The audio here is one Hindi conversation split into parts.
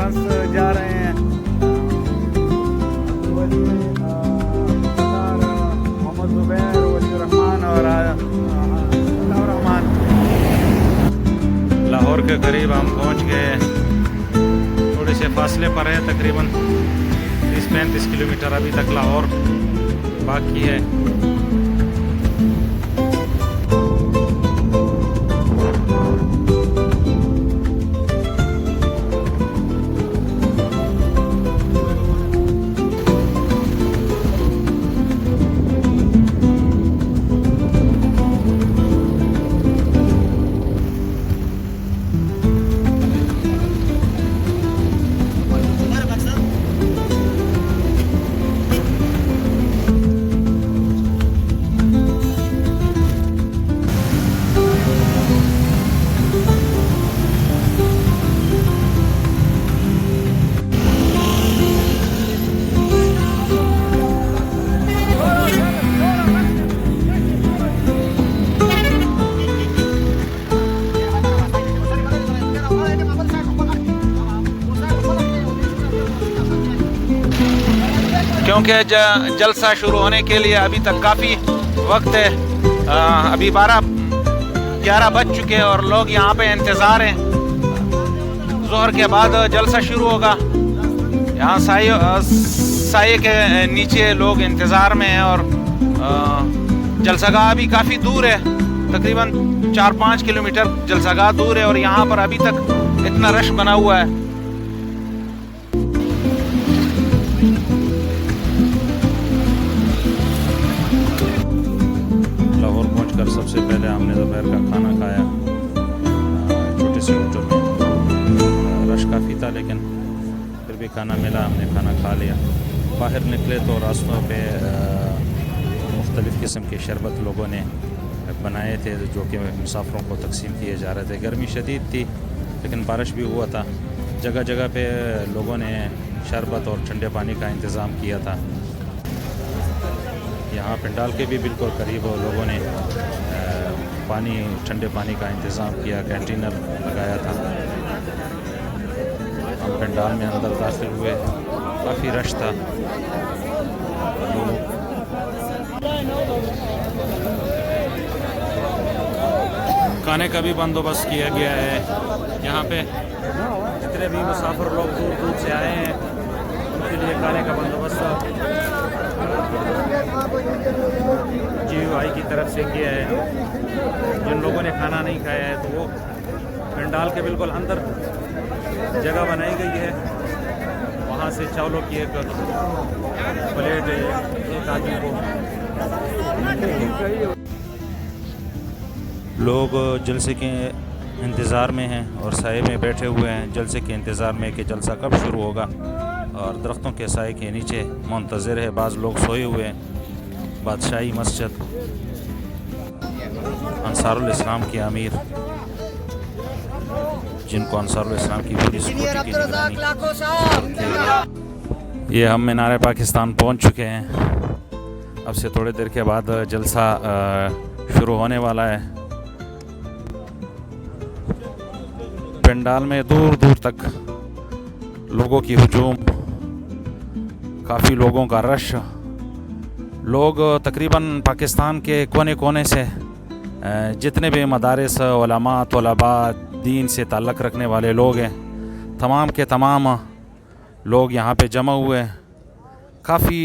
फ्रांस जा रहे हैं। मोहम्मद जुबैर, वली रहमान और रहमान। लाहौर के करीब हम पहुंच गए। थोड़े से फासले पर है, तकरीबन 30-35 किलोमीटर अभी तक लाहौर बाकी है। क्योंकि जलसा शुरू होने के लिए अभी तक काफ़ी वक्त है। अभी 11 बज चुके हैं और लोग यहाँ पे इंतज़ार हैं। ज़ोहर के बाद जलसा शुरू होगा। यहाँ साये के नीचे लोग इंतज़ार में हैं और जलसागाह अभी काफ़ी दूर है, तकरीबन 4-5 किलोमीटर जलसागाह दूर है और यहाँ पर अभी तक इतना रश बना हुआ है। लाहौर पहुंचकर सबसे पहले हमने दोपहर का खाना खाया छोटे से होटल में। रश काफ़ी था लेकिन फिर भी खाना मिला, हमने खाना खा लिया। बाहर निकले तो रास्तों पे मुख्तलिफ़ किस्म के शरबत लोगों ने बनाए थे जो कि मुसाफिरों को तकसीम किए जा रहे थे। गर्मी शदीद थी लेकिन बारिश भी हुआ था। जगह जगह पे लोगों ने शरबत और ठंडे पानी का इंतज़ाम किया था। यहाँ पंडाल के भी बिल्कुल करीब लोगों ने ठंडे पानी का इंतज़ाम किया, कैंटीनर लगाया था। हम पंडाल में अंदर दाखिल हुए, काफ़ी रश था। खाने का भी बंदोबस्त किया गया है। यहाँ पे जितने भी मुसाफिर लोग दूर दूर से आए हैं उनके लिए खाने का बंदोबस्त GUI की तरफ से किया है। जिन लोगों ने खाना नहीं खाया है तो वो पंडाल के बिल्कुल अंदर जगह बनाई गई है, वहाँ से चावलों की एक प्लेट एक आदमी को। लोग जलसे के इंतज़ार में हैं और साए में बैठे हुए हैं, जलसे के इंतज़ार में कि जलसा कब शुरू होगा, और दरख्तों के साए के नीचे मुंतज़िर है। बाज़ लोग सोए हुए हैं। बादशाही मस्जिद अंसारुल इस्लाम के अमीर, जिनको अंसारुल इस्लाम की पूरी सिक्योरिटी की निगरानी, ये हम मीनार पाकिस्तान पहुंच चुके हैं। अब से थोड़ी देर के बाद जलसा शुरू होने वाला है। पंडाल में दूर दूर तक लोगों की हुजूम, काफ़ी लोगों का रश। लोग तकरीबन पाकिस्तान के कोने कोने से जितने भी मदारिस, उलमा, तलबा, दीन से ताल्लुक़ रखने वाले लोग हैं, तमाम के तमाम लोग यहाँ पे जमा हुए हैं। काफ़ी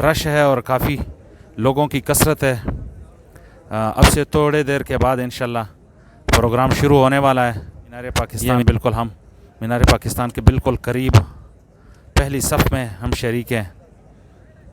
रश है और काफ़ी लोगों की कसरत है। अब से थोड़े देर के बाद इंशाल्लाह प्रोग्राम शुरू होने वाला है। मीनार पाकिस्तान बिल्कुल हम मीनार पाकिस्तान के बिल्कुल करीब पहली सफ़ में हम शरीक हैं।